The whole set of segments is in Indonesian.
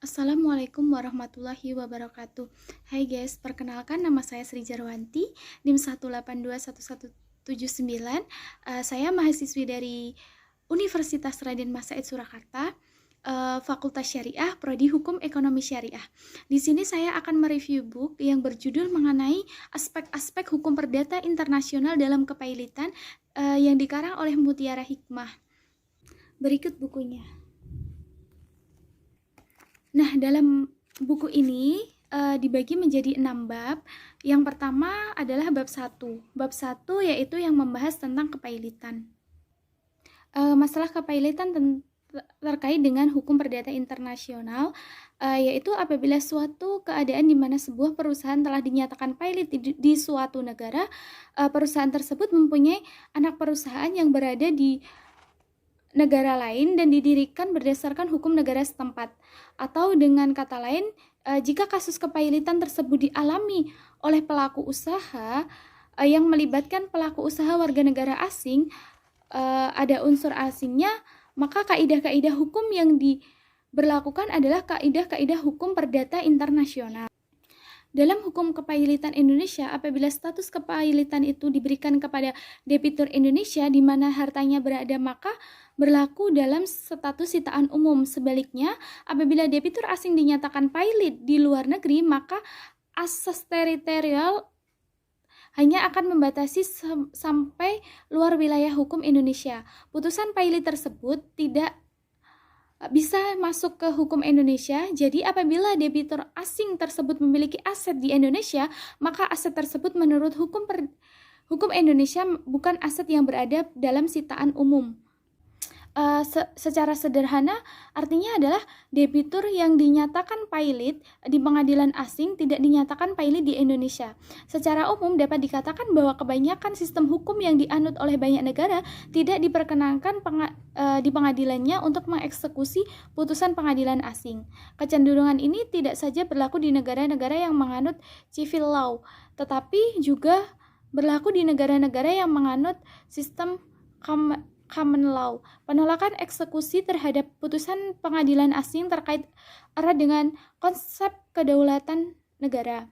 Assalamualaikum warahmatullahi wabarakatuh. Hai guys, perkenalkan nama saya Sri Jarwanti, NIM 1821179. Saya mahasiswi dari Universitas Raden Mas Said Surakarta, Fakultas Syariah, Prodi Hukum Ekonomi Syariah. Di sini saya akan mereview buku yang berjudul mengenai aspek-aspek hukum perdata internasional dalam kepailitan yang dikarang oleh Mutiara Hikmah. Berikut bukunya. Nah, dalam buku ini dibagi menjadi 6 bab. Yang pertama adalah bab 1. Bab 1 yaitu yang membahas tentang kepailitan. Masalah kepailitan terkait dengan hukum perdata internasional, yaitu apabila suatu keadaan di mana sebuah perusahaan telah dinyatakan pailit di suatu negara, perusahaan tersebut mempunyai anak perusahaan yang berada di negara lain dan didirikan berdasarkan hukum negara setempat. Atau dengan kata lain, jika kasus kepailitan tersebut dialami oleh pelaku usaha yang melibatkan pelaku usaha warga negara asing, ada unsur asingnya, maka kaidah-kaidah hukum yang diberlakukan adalah kaidah-kaidah hukum perdata internasional. Dalam hukum kepailitan Indonesia, apabila status kepailitan itu diberikan kepada debitur Indonesia di mana hartanya berada, maka berlaku dalam status sitaan umum. Sebaliknya, apabila debitur asing dinyatakan pailit di luar negeri, maka asas teritorial hanya akan membatasi sampai luar wilayah hukum Indonesia. Putusan pailit tersebut tidak bisa masuk ke hukum Indonesia. Jadi apabila debitur asing tersebut memiliki aset di Indonesia, maka aset tersebut menurut hukum Indonesia bukan aset yang berada dalam sitaan umum. Secara sederhana artinya adalah debitur yang dinyatakan pailit di pengadilan asing tidak dinyatakan pailit di Indonesia. Secara umum dapat dikatakan bahwa kebanyakan sistem hukum yang dianut oleh banyak negara tidak diperkenankan di pengadilannya untuk mengeksekusi putusan pengadilan asing. Kecenderungan ini tidak saja berlaku di negara-negara yang menganut civil law, tetapi juga berlaku di negara-negara yang menganut sistem common law. Penolakan eksekusi terhadap putusan pengadilan asing terkait erat dengan konsep kedaulatan negara.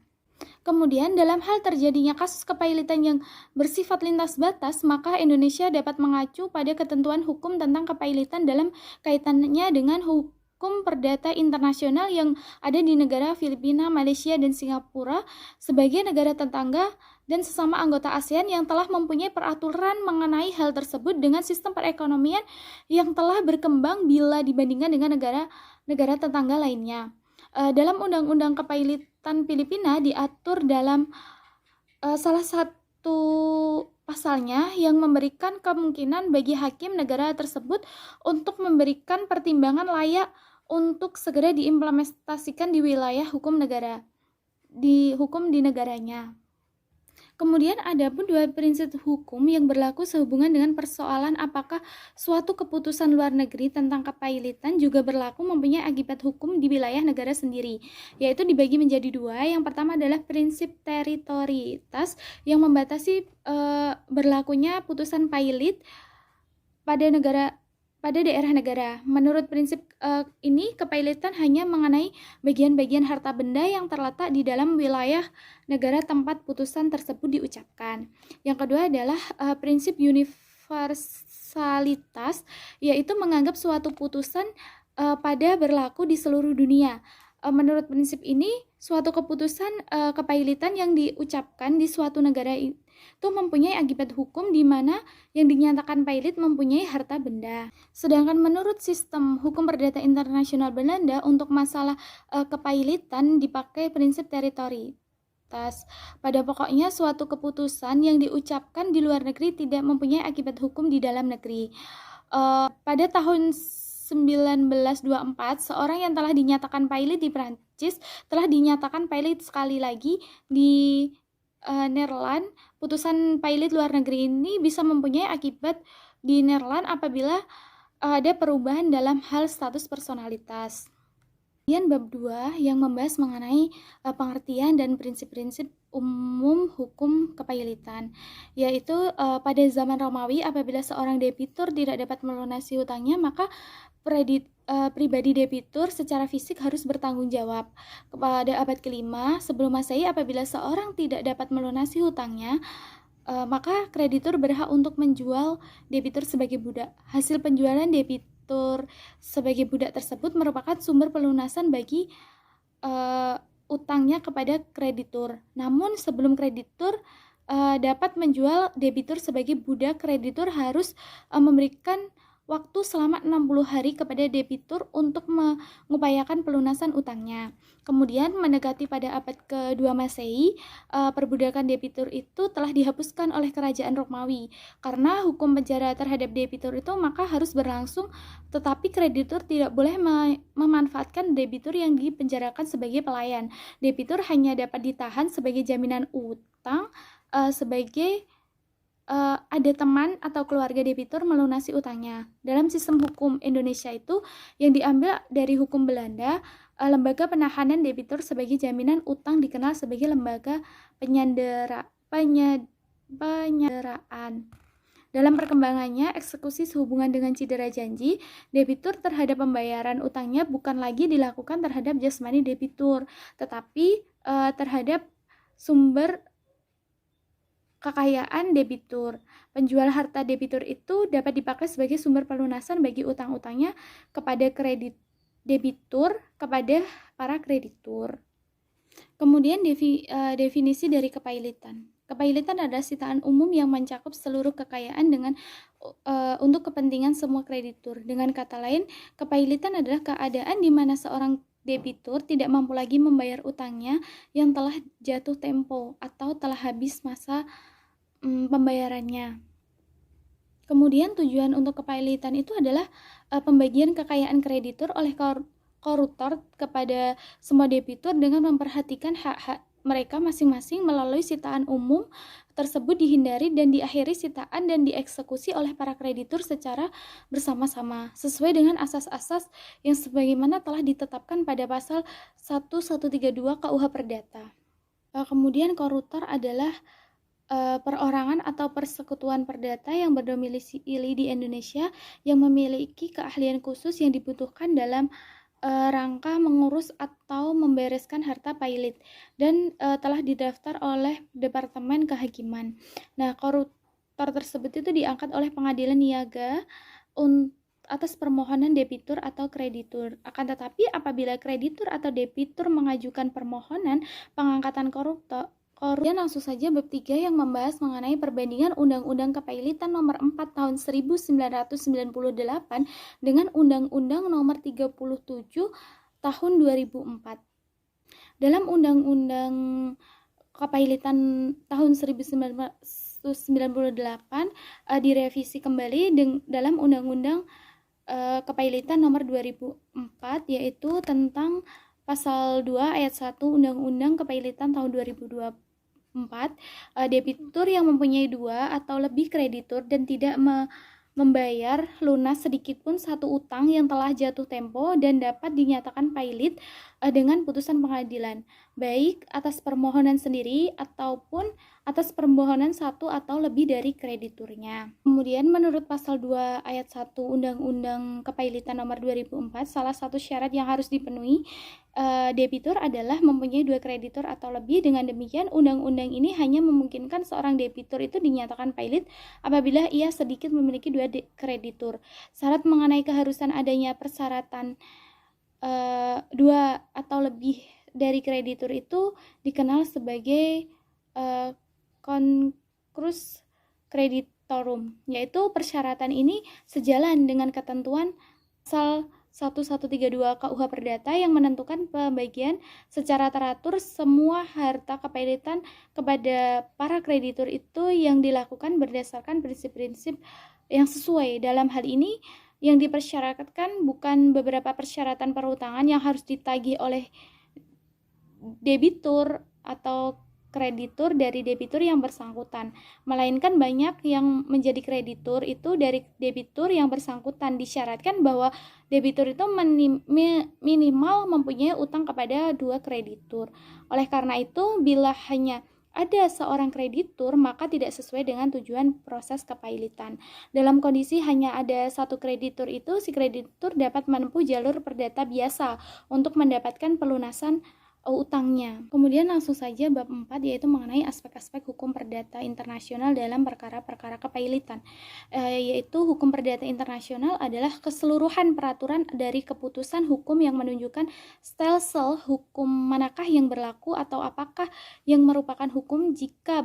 Kemudian, dalam hal terjadinya kasus kepailitan yang bersifat lintas batas, maka Indonesia dapat mengacu pada ketentuan hukum tentang kepailitan dalam kaitannya dengan hukum perdata internasional yang ada di negara Filipina, Malaysia, dan Singapura sebagai negara tetangga dan sesama anggota ASEAN yang telah mempunyai peraturan mengenai hal tersebut dengan sistem perekonomian yang telah berkembang bila dibandingkan dengan negara tetangga lainnya. Dalam Undang-Undang Kepailitan Filipina diatur dalam salah satu pasalnya yang memberikan kemungkinan bagi hakim negara tersebut untuk memberikan pertimbangan layak untuk segera diimplementasikan di wilayah hukum di negaranya. Kemudian ada pun 2 prinsip hukum yang berlaku sehubungan dengan persoalan apakah suatu keputusan luar negeri tentang kepailitan juga berlaku mempunyai akibat hukum di wilayah negara sendiri, yaitu dibagi menjadi 2. Yang pertama adalah prinsip teritorialitas yang membatasi berlakunya putusan pailit pada daerah negara. Menurut prinsip ini, kepailitan hanya mengenai bagian-bagian harta benda yang terletak di dalam wilayah negara tempat putusan tersebut diucapkan. Yang kedua adalah prinsip universalitas, yaitu menganggap suatu putusan pada berlaku di seluruh dunia. Menurut prinsip ini, suatu keputusan kepailitan yang diucapkan di suatu negara itu mempunyai akibat hukum di mana yang dinyatakan pailit mempunyai harta benda. Sedangkan menurut sistem hukum perdata internasional Belanda untuk masalah kepailitan dipakai prinsip teritorialitas. Pada pokoknya suatu keputusan yang diucapkan di luar negeri tidak mempunyai akibat hukum di dalam negeri. Pada tahun 1924, seorang yang telah dinyatakan pailit di Prancis telah dinyatakan pailit sekali lagi di Nederland. Putusan pailit luar negeri ini bisa mempunyai akibat di Nederland apabila ada perubahan dalam hal status personalitas. Kemudian bab 2 yang membahas mengenai pengertian dan prinsip-prinsip umum hukum kepailitan, yaitu pada zaman Romawi apabila seorang debitur tidak dapat melunasi hutangnya, maka pribadi debitur secara fisik harus bertanggung jawab. Pada abad kelima sebelum Masehi apabila seorang tidak dapat melunasi hutangnya, maka kreditur berhak untuk menjual debitur sebagai budak. Hasil penjualan debitur sebagai budak tersebut merupakan sumber pelunasan bagi utangnya kepada kreditur. Namun sebelum kreditur dapat menjual debitur sebagai budak, kreditur harus memberikan waktu selama 60 hari kepada debitur untuk mengupayakan pelunasan utangnya. Kemudian mendekati pada abad ke-2 Masehi, perbudakan debitur itu telah dihapuskan oleh kerajaan Romawi. Karena hukum penjara terhadap debitur itu maka harus berlangsung, tetapi kreditur tidak boleh memanfaatkan debitur yang dipenjarakan sebagai pelayan. Debitur hanya dapat ditahan sebagai jaminan utang sebagai ada teman atau keluarga debitur melunasi utangnya. Dalam sistem hukum Indonesia itu yang diambil dari hukum Belanda, lembaga penahanan debitur sebagai jaminan utang dikenal sebagai lembaga penyanderaan. Dalam perkembangannya, eksekusi sehubungan dengan cedera janji, debitur terhadap pembayaran utangnya bukan lagi dilakukan terhadap jasmani debitur, tetapi terhadap sumber kekayaan debitur. Penjual harta debitur itu dapat dipakai sebagai sumber pelunasan bagi utang-utangnya kepada debitur kepada para kreditur. Kemudian definisi dari kepailitan. Kepailitan adalah sitaan umum yang mencakup seluruh kekayaan untuk kepentingan semua kreditur. Dengan kata lain, kepailitan adalah keadaan di mana seorang debitur tidak mampu lagi membayar utangnya yang telah jatuh tempo atau telah habis masa pembayarannya. Kemudian tujuan untuk kepailitan itu adalah pembagian kekayaan kreditur oleh koruptor kepada semua debitur dengan memperhatikan hak-hak mereka masing-masing melalui sitaan umum tersebut dihindari dan diakhiri sitaan dan dieksekusi oleh para kreditur secara bersama-sama sesuai dengan asas-asas yang sebagaimana telah ditetapkan pada pasal 1132 KUH Perdata. Kemudian koruptor adalah perorangan atau persekutuan perdata yang berdomisili di Indonesia yang memiliki keahlian khusus yang dibutuhkan dalam rangka mengurus atau membereskan harta pailit dan telah didaftar oleh Departemen Kehakiman. Nah, koruptor tersebut itu diangkat oleh pengadilan niaga atas permohonan debitur atau kreditur. Akan tetapi apabila kreditur atau debitur mengajukan permohonan pengangkatan koruptor, kemudian langsung saja bab 3 yang membahas mengenai perbandingan Undang-Undang Kepailitan nomor 4 tahun 1998 dengan Undang-Undang nomor 37 tahun 2004. Dalam Undang-Undang Kepailitan tahun 1998 direvisi kembali dalam Undang-Undang Kepailitan nomor 2004, yaitu tentang Pasal 2 ayat 1 Undang-Undang Kepailitan tahun 2024, debitur yang mempunyai 2 atau lebih kreditur dan tidak membayar lunas sedikitpun satu utang yang telah jatuh tempo dan dapat dinyatakan pailit dengan putusan pengadilan, baik atas permohonan sendiri ataupun atas permohonan satu atau lebih dari krediturnya. Kemudian menurut pasal 2 ayat 1 Undang-Undang Kepailitan nomor 2004, salah satu syarat yang harus dipenuhi debitur adalah mempunyai 2 kreditur atau lebih. Dengan demikian, undang-undang ini hanya memungkinkan seorang debitur itu dinyatakan pailit apabila ia sedikit memiliki 2 kreditur. Syarat mengenai keharusan adanya persyaratan 2 atau lebih dari kreditur itu dikenal sebagai concursus creditorum, yaitu persyaratan ini sejalan dengan ketentuan pasal 1132 KUH Perdata yang menentukan pembagian secara teratur semua harta kepailitan kepada para kreditur itu yang dilakukan berdasarkan prinsip-prinsip yang sesuai. Dalam hal ini yang dipersyaratkan bukan beberapa persyaratan perutangan yang harus ditagih oleh debitur atau kreditur dari debitur yang bersangkutan, melainkan banyak yang menjadi kreditur itu dari debitur yang bersangkutan. Disyaratkan bahwa debitur itu minimal mempunyai utang kepada dua kreditur. Oleh karena itu, bila hanya ada seorang kreditur, maka tidak sesuai dengan tujuan proses kepailitan. Dalam kondisi hanya ada satu kreditur itu, si kreditur dapat menempuh jalur perdata biasa untuk mendapatkan pelunasan utangnya. Kemudian langsung saja bab 4, yaitu mengenai aspek-aspek hukum perdata internasional dalam perkara-perkara kepailitan. Yaitu hukum perdata internasional adalah keseluruhan peraturan dari keputusan hukum yang menunjukkan stelsel hukum manakah yang berlaku atau apakah yang merupakan hukum jika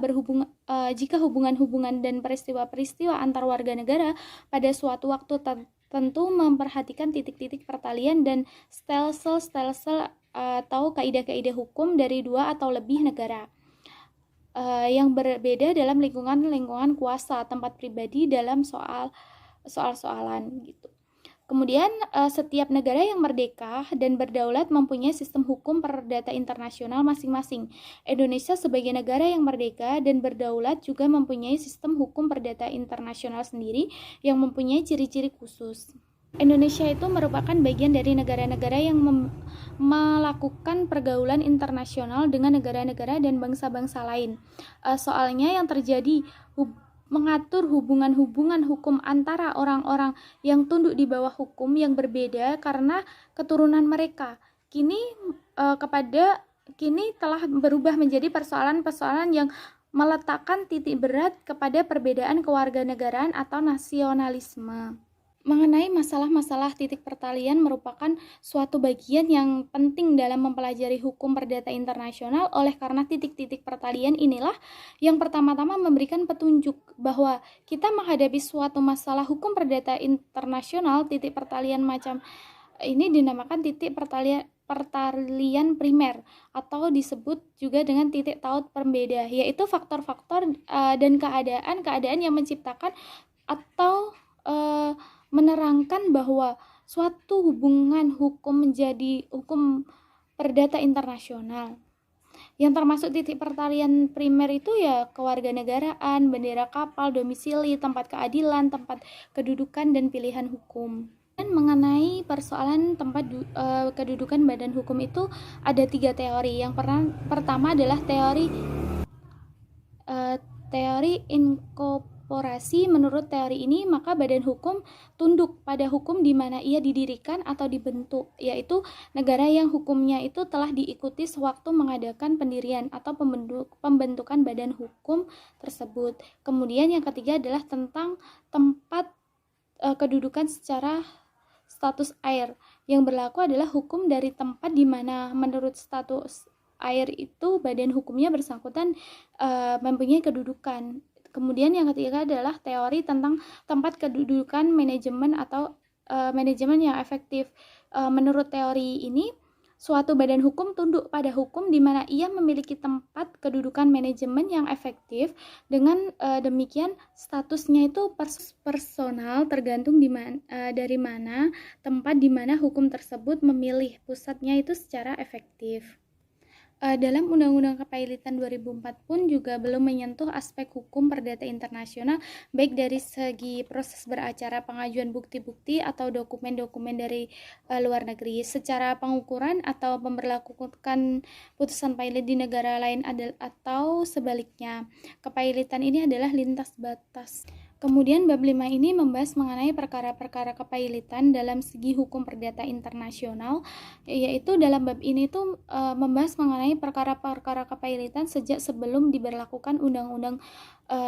hubungan-hubungan dan peristiwa-peristiwa antar warga negara pada suatu waktu tentu memperhatikan titik-titik pertalian dan stelsel atau kaidah-kaidah hukum dari dua atau lebih negara yang berbeda dalam lingkungan kuasa tempat pribadi dalam soal-soalan gitu. Kemudian setiap negara yang merdeka dan berdaulat mempunyai sistem hukum perdata internasional masing-masing. Indonesia sebagai negara yang merdeka dan berdaulat juga mempunyai sistem hukum perdata internasional sendiri yang mempunyai ciri-ciri khusus. Indonesia itu merupakan bagian dari negara-negara yang melakukan pergaulan internasional dengan negara-negara dan bangsa-bangsa lain. Soalnya yang terjadi mengatur hubungan-hubungan hukum antara orang-orang yang tunduk di bawah hukum yang berbeda karena keturunan mereka. Kini telah berubah menjadi persoalan-persoalan yang meletakkan titik berat kepada perbedaan kewarganegaraan atau nasionalisme. Mengenai masalah-masalah titik pertalian merupakan suatu bagian yang penting dalam mempelajari hukum perdata internasional. Oleh karena titik-titik pertalian inilah yang pertama-tama memberikan petunjuk bahwa kita menghadapi suatu masalah hukum perdata internasional. Titik pertalian macam ini dinamakan titik pertalian primer atau disebut juga dengan titik taut pembeda, yaitu faktor-faktor dan keadaan yang menciptakan atau menerangkan bahwa suatu hubungan hukum menjadi hukum perdata internasional. Yang termasuk titik pertalian primer itu ya kewarganegaraan, bendera kapal, domisili, tempat keadilan, tempat kedudukan, dan pilihan hukum. Dan mengenai persoalan tempat kedudukan badan hukum itu ada 3 teori. Yang pertama adalah teori inkorporasi. Menurut teori ini, maka badan hukum tunduk pada hukum di mana ia didirikan atau dibentuk, yaitu negara yang hukumnya itu telah diikuti sewaktu mengadakan pendirian atau pembentukan badan hukum tersebut. Kemudian yang ketiga adalah tentang tempat kedudukan secara status air. Yang berlaku adalah hukum dari tempat di mana menurut status air itu badan hukumnya bersangkutan mempunyai kedudukan. Kemudian yang ketiga adalah teori tentang tempat kedudukan manajemen atau manajemen yang efektif. Menurut teori ini, suatu badan hukum tunduk pada hukum di mana ia memiliki tempat kedudukan manajemen yang efektif. Dengan demikian statusnya itu personal, tergantung dari mana tempat di mana hukum tersebut memilih pusatnya itu secara efektif. Dalam Undang-Undang Kepailitan 2004 pun juga belum menyentuh aspek hukum perdata internasional, baik dari segi proses beracara, pengajuan bukti-bukti, atau dokumen-dokumen dari luar negeri. Secara pengukuran atau pemberlakukan putusan pailit di negara lain atau sebaliknya. Kepailitan ini adalah lintas batas. Kemudian bab 5 ini membahas mengenai perkara-perkara kepailitan dalam segi hukum perdata internasional, yaitu dalam bab ini tuh membahas mengenai perkara-perkara kepailitan sejak sebelum diberlakukan Undang-Undang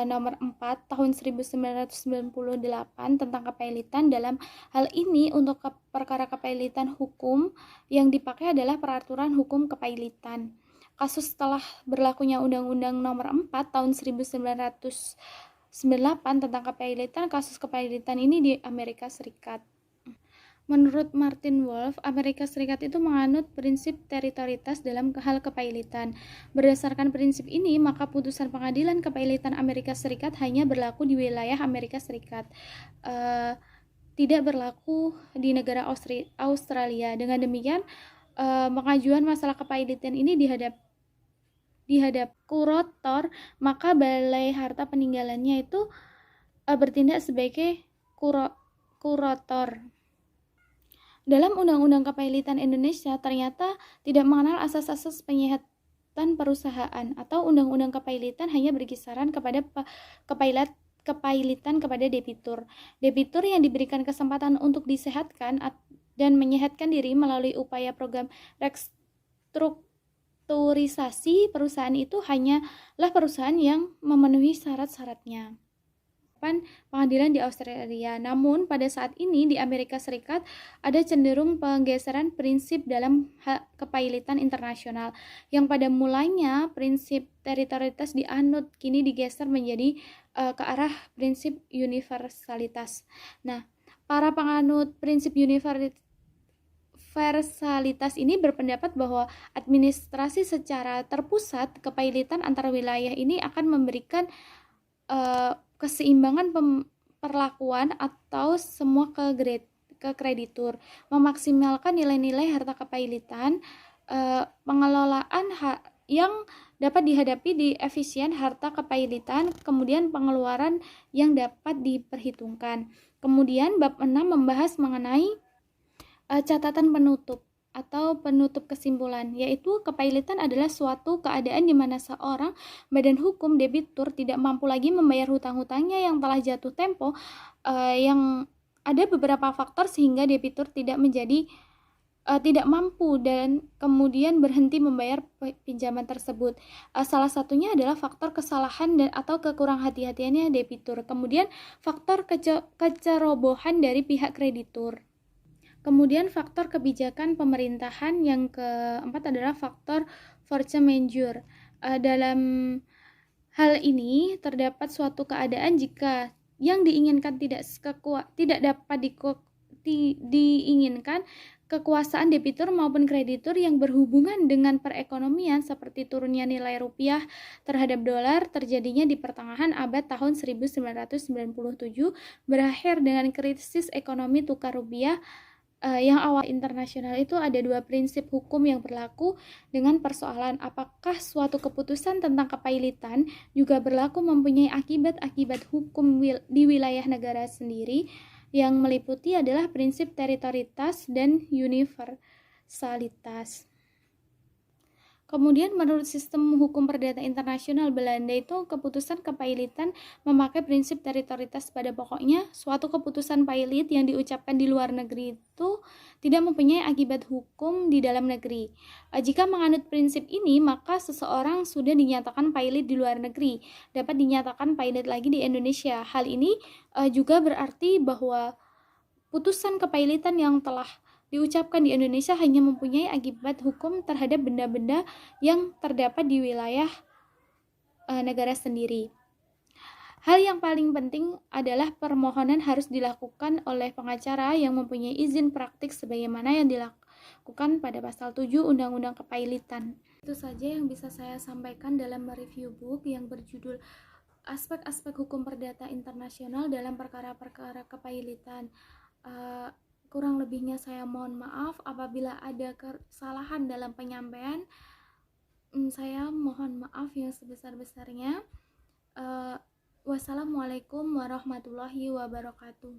Nomor 4 Tahun 1998 tentang kepailitan. Dalam hal ini untuk perkara kepailitan hukum yang dipakai adalah peraturan hukum kepailitan. Kasus setelah berlakunya Undang-Undang Nomor 4 Tahun 1998 tentang kepailitan, kasus kepailitan ini di Amerika Serikat. Menurut Martin Wolf, Amerika Serikat itu menganut prinsip teritorialitas dalam hal kepailitan. Berdasarkan prinsip ini, maka putusan pengadilan kepailitan Amerika Serikat hanya berlaku di wilayah Amerika Serikat, tidak berlaku di negara Australia. Dengan demikian, pengajuan masalah kepailitan ini dihadap kurator, maka balai harta peninggalannya itu bertindak sebagai kurator. Dalam Undang-Undang Kepailitan Indonesia ternyata tidak mengenal asas-asas penyihatan perusahaan, atau Undang-Undang Kepailitan hanya berkisaran kepada kepailitan kepada debitur. Debitur yang diberikan kesempatan untuk disehatkan dan menyehatkan diri melalui upaya program restrukturisasi perusahaan itu hanyalah perusahaan yang memenuhi syarat-syaratnya. Pengadilan di Australia. Namun pada saat ini di Amerika Serikat ada cenderung penggeseran prinsip dalam kepailitan internasional, yang pada mulanya prinsip teritorialitas dianut kini digeser menjadi ke arah prinsip universalitas. Nah, para penganut prinsip universalitas ini berpendapat bahwa administrasi secara terpusat kepailitan antar wilayah ini akan memberikan keseimbangan perlakuan atau semua ke kreditur, memaksimalkan nilai-nilai harta kepailitan, pengelolaan yang dapat dihadapi di efisien harta kepailitan, kemudian pengeluaran yang dapat diperhitungkan. Kemudian bab 6 membahas mengenai catatan penutup atau penutup kesimpulan, yaitu kepailitan adalah suatu keadaan di mana seorang badan hukum debitur tidak mampu lagi membayar hutang-hutangnya yang telah jatuh tempo, yang ada beberapa faktor sehingga debitur tidak mampu dan kemudian berhenti membayar pinjaman tersebut. Salah satunya adalah faktor kesalahan atau kekurang hati-hatiannya debitur. Kemudian faktor kecerobohan dari pihak kreditur. Kemudian faktor kebijakan pemerintahan. Yang keempat adalah faktor force majeure. Dalam hal ini terdapat suatu keadaan jika yang diinginkan tidak dapat diinginkan, kekuasaan debitur maupun kreditur yang berhubungan dengan perekonomian seperti turunnya nilai rupiah terhadap dolar terjadinya di pertengahan abad tahun 1997 berakhir dengan krisis ekonomi tukar rupiah. Yang awal internasional itu ada dua prinsip hukum yang berlaku dengan persoalan apakah suatu keputusan tentang kepailitan juga berlaku mempunyai akibat-akibat hukum di wilayah negara sendiri, yang meliputi adalah prinsip teritorialitas dan universalitas. Kemudian menurut sistem hukum perdata internasional Belanda itu keputusan kepailitan memakai prinsip teritorialitas. Pada pokoknya suatu keputusan pailit yang diucapkan di luar negeri itu tidak mempunyai akibat hukum di dalam negeri. Jika menganut prinsip ini, maka seseorang sudah dinyatakan pailit di luar negeri dapat dinyatakan pailit lagi di Indonesia. Hal ini juga berarti bahwa putusan kepailitan yang telah diucapkan di Indonesia hanya mempunyai akibat hukum terhadap benda-benda yang terdapat di wilayah negara sendiri. Hal yang paling penting adalah permohonan harus dilakukan oleh pengacara yang mempunyai izin praktik sebagaimana yang dilakukan pada pasal 7 Undang-Undang Kepailitan. Itu saja yang bisa saya sampaikan dalam review book yang berjudul Aspek-aspek Hukum Perdata Internasional dalam Perkara-perkara Kepailitan. Kurang lebihnya saya mohon maaf apabila ada kesalahan dalam penyampaian. Saya mohon maaf yang sebesar-besarnya. Wassalamualaikum warahmatullahi wabarakatuh.